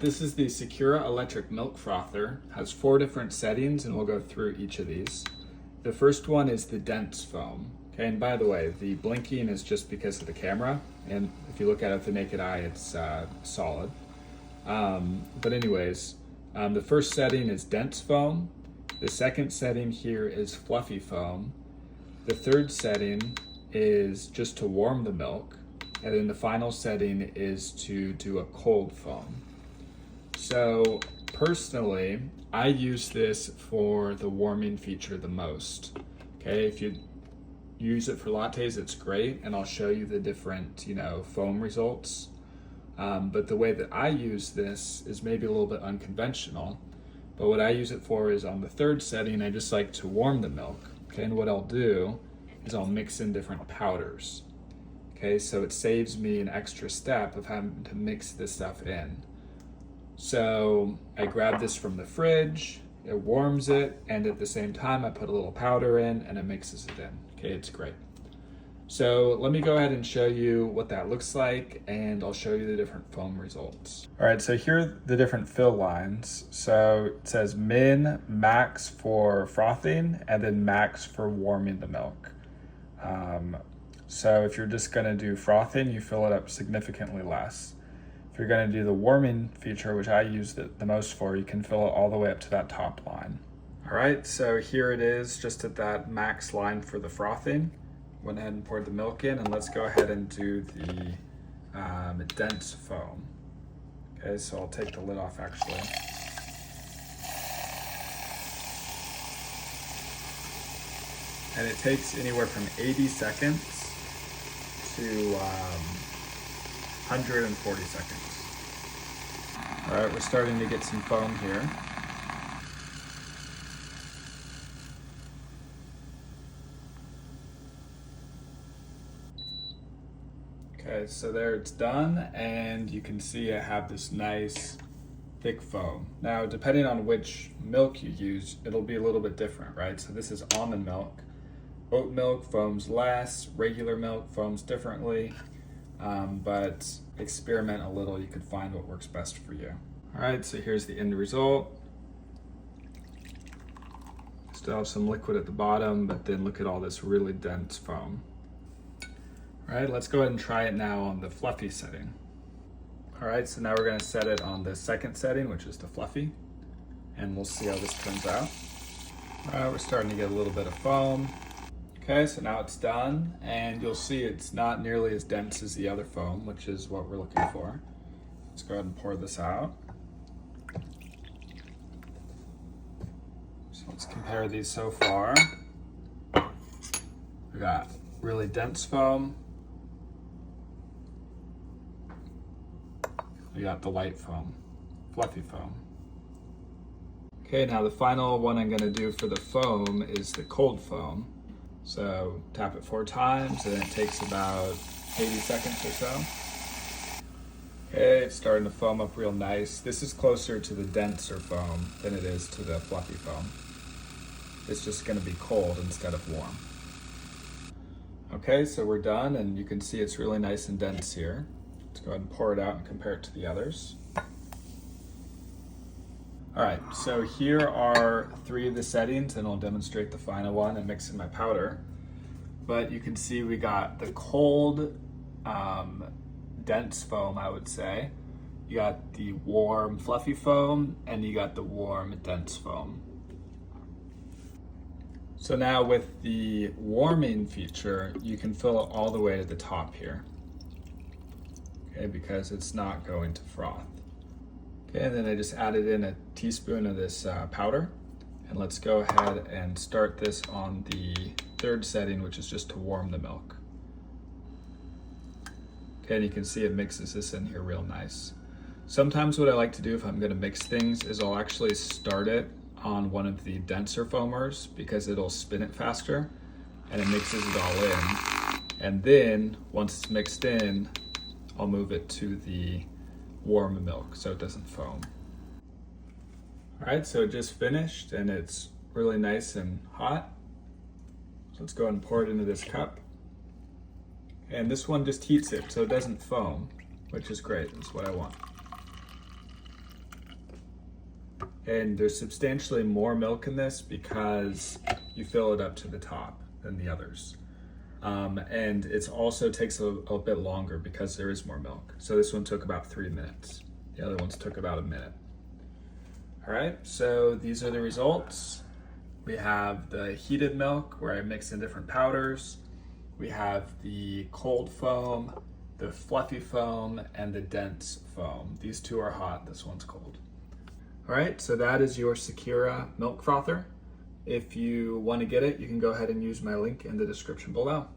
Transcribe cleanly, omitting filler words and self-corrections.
This is the Secura Electric Milk Frother. It has 4 different settings and we'll go through each of these. The first one is the dense foam. Okay, and by the way, the blinking is just because of the camera, and if you look at it with the naked eye, it's solid. But anyways, the first setting is dense foam. The second setting here is fluffy foam. The third setting is just to warm the milk. And then the final setting is to do a cold foam. So personally, I use this for the warming feature the most. Okay, if you use it for lattes, it's great, and I'll show you the different, foam results. But the way that I use this is maybe a little bit unconventional. But what I use it for is on the third setting, I just like to warm the milk. Okay, and what I'll do is I'll mix in different powders. Okay, so it saves me an extra step of having to mix this stuff in. So I grab this from the fridge, it warms it, and at the same time I put a little powder in and it mixes it in. Okay, it's great. So let me go ahead and show you what that looks like, and I'll show you the different foam results. All right, so here are the different fill lines. So it says min, max for frothing, and then max for warming the milk. So if you're just gonna do frothing, you fill it up significantly less. If you're going to do the warming feature, which I use the most for, you can fill it all the way up to that top line. All right, so here it is just at that max line for the frothing. Went ahead and poured the milk in, and let's go ahead and do the dense foam. Okay, so I'll take the lid off actually. And it takes anywhere from 80 seconds to 140 seconds. All right, we're starting to get some foam here. Okay, so there it's done, and you can see I have this nice thick foam. Now, depending on which milk you use, it'll be a little bit different, right? So this is almond milk. Oat milk foams less, regular milk foams differently. But experiment a little, you can find what works best for you. All right, so here's the end result. Still have some liquid at the bottom, but then look at all this really dense foam. All right, let's go ahead and try it now on the fluffy setting. All right, so now we're gonna set it on the second setting, which is the fluffy, and we'll see how this turns out. All right, we're starting to get a little bit of foam. Okay, so now it's done, and you'll see it's not nearly as dense as the other foam, which is what we're looking for. Let's go ahead and pour this out. So let's compare these so far. We got really dense foam. We got the light foam, fluffy foam. Okay, now the final one I'm gonna do for the foam is the cold foam. So tap it 4 times, and it takes about 80 seconds or so. Okay, it's starting to foam up real nice. This is closer to the denser foam than it is to the fluffy foam. It's just gonna be cold instead of warm. Okay, so we're done, and you can see it's really nice and dense here. Let's go ahead and pour it out and compare it to the others. All right, so here are 3 of the settings, and I'll demonstrate the final one and mix in my powder. But you can see we got the cold, dense foam, I would say. You got the warm, fluffy foam, and you got the warm, dense foam. So now with the warming feature, you can fill it all the way to the top here. Okay, because it's not going to froth. Okay, and then I just added in a teaspoon of this powder, and let's go ahead and start this on the third setting, which is just to warm the milk. Okay, and you can see it mixes this in here real nice. Sometimes what I like to do if I'm gonna mix things is I'll actually start it on one of the denser foamers because it'll spin it faster and it mixes it all in. And then once it's mixed in, I'll move it to the warm milk so it doesn't foam. All right, so it just finished and it's really nice and hot. So let's go ahead and pour it into this cup. And this one just heats it so it doesn't foam, which is great. That's what I want. And there's substantially more milk in this because you fill it up to the top than the others. And it also takes a bit longer because there is more milk. So this one took about 3 minutes. The other ones took about a minute. All right, so these are the results. We have the heated milk where I mix in different powders. We have the cold foam, the fluffy foam, and the dense foam. These two are hot, this one's cold. All right, so that is your Secura Milk Frother. If you want to get it, you can go ahead and use my link in the description below.